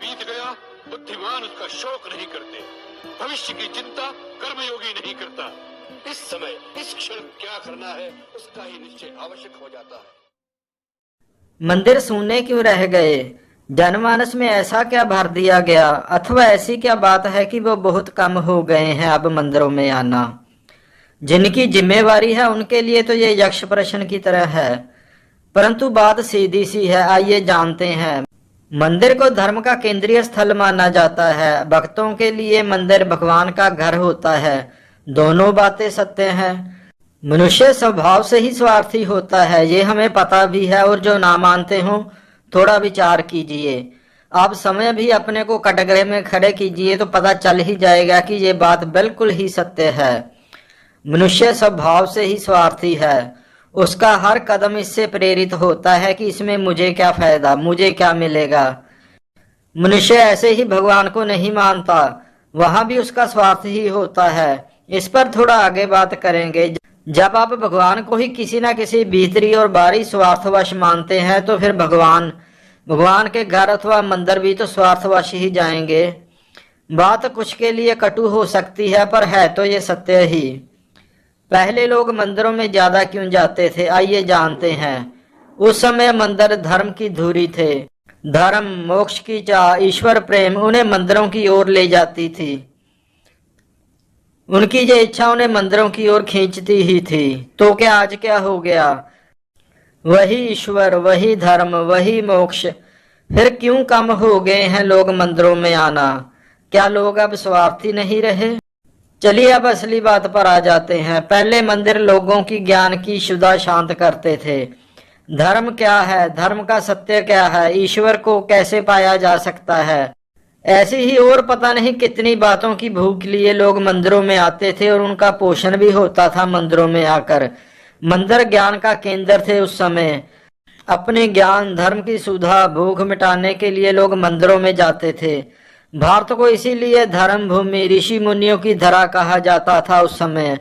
बीत गया, बुद्धिमान उसका शोक नहीं करते, भविष्य की चिंता कर्मयोगी नहीं करता। इस समय इस क्षण क्या करना है उसका ही निश्चय आवश्यक हो जाता है। मंदिर सूने क्यों रह गए? जनमानस में ऐसा क्या भर दिया गया, अथवा ऐसी क्या बात है कि वो बहुत कम हो गए हैं अब मंदिरों में आना? जिनकी जिम्मेवारी है उनके लिए तो ये यक्ष प्रश्न की तरह है, परंतु बात सीधी सी है, आइए जानते हैं। मंदिर को धर्म का केंद्रीय स्थल माना जाता है। भक्तों के लिए मंदिर भगवान का घर होता है। दोनों बातें सत्य हैं। मनुष्य स्वभाव से ही स्वार्थी होता है, ये हमें पता भी है, और जो ना मानते हो थोड़ा विचार कीजिए। आप समय भी अपने को कटघरे में खड़े कीजिए तो पता चल ही जाएगा कि ये बात बिल्कुल ही सत्य है। मनुष्य स्वभाव से ही स्वार्थी है। उसका हर कदम इससे प्रेरित होता है कि इसमें मुझे क्या फायदा, मुझे क्या मिलेगा। मनुष्य ऐसे ही भगवान को नहीं मानता, वहां भी उसका स्वार्थ ही होता है। इस पर थोड़ा आगे बात करेंगे। जब आप भगवान को ही किसी न किसी भीतरी और बाहरी स्वार्थवश मानते हैं तो फिर भगवान के घर अथवा मंदिर भी तो स्वार्थवश ही जाएंगे। बात कुछ के लिए कटु हो सकती है, पर है तो ये सत्य ही। पहले लोग मंदिरों में ज्यादा क्यों जाते थे, आइए जानते हैं। उस समय मंदिर धर्म की धुरी थे। धर्म, मोक्ष की चाह, ईश्वर प्रेम उन्हें मंदिरों की ओर ले जाती थी। उनकी ये इच्छा उन्हें मंदिरों की ओर खींचती ही थी। तो क्या आज क्या हो गया? वही ईश्वर, वही धर्म, वही मोक्ष, फिर क्यों कम हो गए हैं लोग मंदिरों में आना? क्या लोग अब स्वार्थी नहीं रहे? चलिए अब असली बात पर आ जाते हैं। पहले मंदिर लोगों की ज्ञान की क्षुधा शांत करते थे। धर्म क्या है, धर्म का सत्य क्या है, ईश्वर को कैसे पाया जा सकता है, ऐसी ही और पता नहीं कितनी बातों की भूख लिए लोग मंदिरों में आते थे, और उनका पोषण भी होता था मंदिरों में आकर। मंदिर ज्ञान का केंद्र थे उस समय। अपने ज्ञान, धर्म की सुधा, भूख मिटाने के लिए लोग मंदिरों में जाते थे। भारत को इसीलिए धर्म भूमि, ऋषि मुनियों की धरा कहा जाता था उस समय।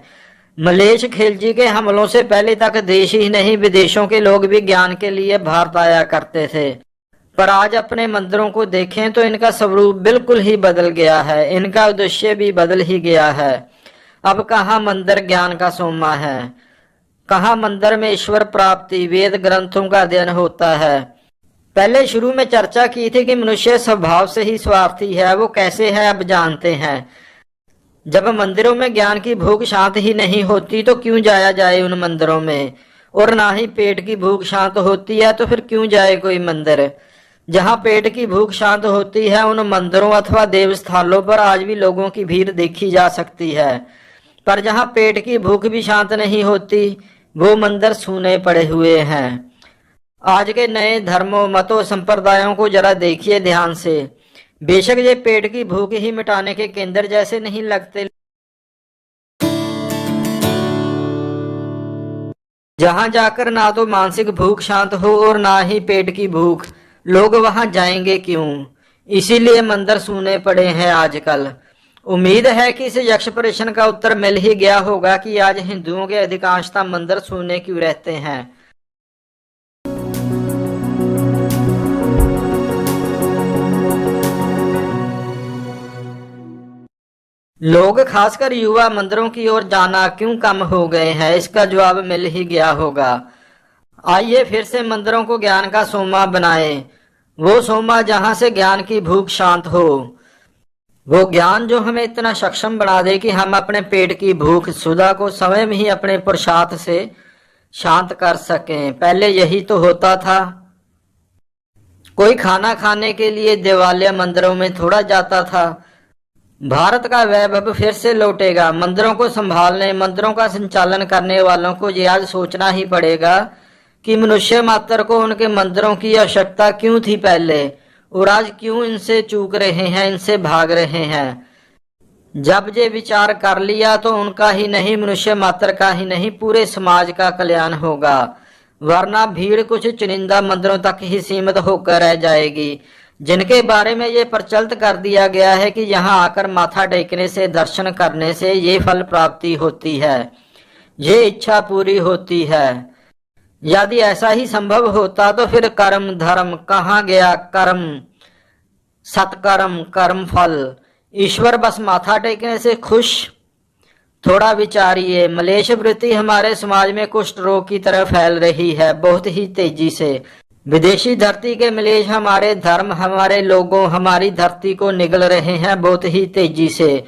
मलेच्छ खिलजी के हमलों से पहले तक देश ही नहीं विदेशों के लोग भी ज्ञान के लिए भारत आया करते थे। पर आज अपने मंदिरों को देखें तो इनका स्वरूप बिल्कुल ही बदल गया है, इनका उद्देश्य भी बदल ही गया है। अब कहाँ मंदिर ज्ञान का सोमा है, कहाँ मंदिर में ईश्वर प्राप्ति, वेद ग्रंथों का अध्ययन होता है। पहले शुरू में चर्चा की थी कि मनुष्य स्वभाव से ही स्वार्थी है। वो कैसे है अब जानते हैं। जब मंदिरों में ज्ञान की भूख शांत ही नहीं होती तो क्यों जाया जाए उन मंदिरों में, और ना ही पेट की भूख शांत होती है तो फिर क्यों जाए कोई मंदिर। जहाँ पेट की भूख शांत होती है उन मंदिरों अथवा देवस्थानों पर आज भी लोगों की भीड़ देखी जा सकती है। पर जहाँ पेट की भूख भी शांत नहीं होती वो मंदिर सूने पड़े हुए हैं। आज के नए धर्मों, मतों, संप्रदायों को जरा देखिए ध्यान से। बेशक ये पेट की भूख ही मिटाने के केंद्र जैसे नहीं लगते। जहां जाकर ना तो मानसिक भूख शांत हो और ना ही पेट की भूख, लोग वहां जाएंगे क्यों? इसीलिए मंदिर सूने पड़े हैं आजकल। उम्मीद है कि इस यक्ष प्रश्न का उत्तर मिल ही गया होगा कि आज हिंदुओं के अधिकांशतः मंदिर सूने क्यों रहते हैं। लोग, खासकर युवा, मंदिरों की ओर जाना क्यों कम हो गए हैं, इसका जवाब मिल ही गया होगा। आइए फिर से मंदिरों को ज्ञान का सोमा बनाएं। वो सोमा जहां से ज्ञान की भूख शांत हो। वो ज्ञान जो हमें इतना सक्षम बना दे कि हम अपने पेट की भूख, सुधा को स्वयं ही अपने पुरुषार्थ से शांत कर सकें। पहले यही तो होता था। कोई खाना खाने के लिए देवालय मंदिरों में थोड़ा जाता था। भारत का वैभव फिर से लौटेगा। मंदिरों को संभालने, मंदिरों का संचालन करने वालों को ये आज सोचना ही पड़ेगा कि मनुष्य मात्र को उनके मंदिरों की आवश्यकता क्यों थी पहले, और आज क्यों इनसे चूक रहे हैं, इनसे भाग रहे हैं। जब ये विचार कर लिया तो उनका ही नहीं, मनुष्य मात्र का ही नहीं, पूरे समाज का कल्याण होगा। वरना भीड़ कुछ चुनिंदा मंदिरों तक ही सीमित होकर रह जाएगी, जिनके बारे में ये प्रचलित कर दिया गया है कि यहाँ आकर माथा टेकने से, दर्शन करने से ये फल प्राप्ति होती है, ये इच्छा पूरी होती है। यदि ऐसा ही संभव होता तो फिर कर्म धर्म कहाँ गया? कर्म सत्कर्म कर्म फल। ईश्वर बस माथा टेकने से खुश? थोड़ा विचारिए, मलेच्छ वृत्ति हमारे समाज में कुष्ठ रोग की तरह फैल रही है बहुत ही तेजी से। विदेशी धरती के मलेच्छ हमारे धर्म, हमारे लोगों, हमारी धरती को निगल रहे हैं बहुत ही तेजी से।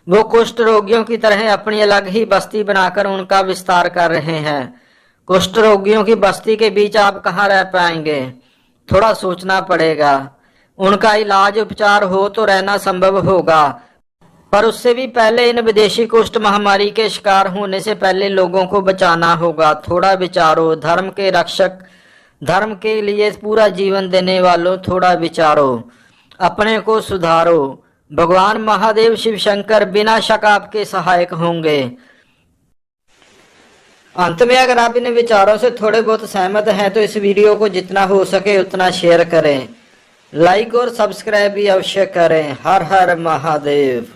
वो कुष्ठ रोगियों की तरह अपनी अलग ही बस्ती बनाकर उनका विस्तार कर रहे हैं। कुष्ठ रोगियों की बस्ती के बीच आप कहाँ रह पाएंगे? थोड़ा सोचना पड़ेगा। उनका इलाज उपचार हो तो रहना संभव होगा, पर उससे भी पहले इन विदेशी कुष्ठ महामारी के शिकार होने से पहले लोगों को बचाना होगा। थोड़ा विचारो, धर्म के रक्षक, धर्म के लिए पूरा जीवन देने वालों, थोड़ा विचारो, अपने को सुधारो। भगवान महादेव शिव शंकर बिना शक आपके सहायक होंगे। अंत में अगर आप इन विचारों से थोड़े बहुत सहमत हैं तो इस वीडियो को जितना हो सके उतना शेयर करें, लाइक और सब्सक्राइब भी अवश्य करें। हर हर महादेव।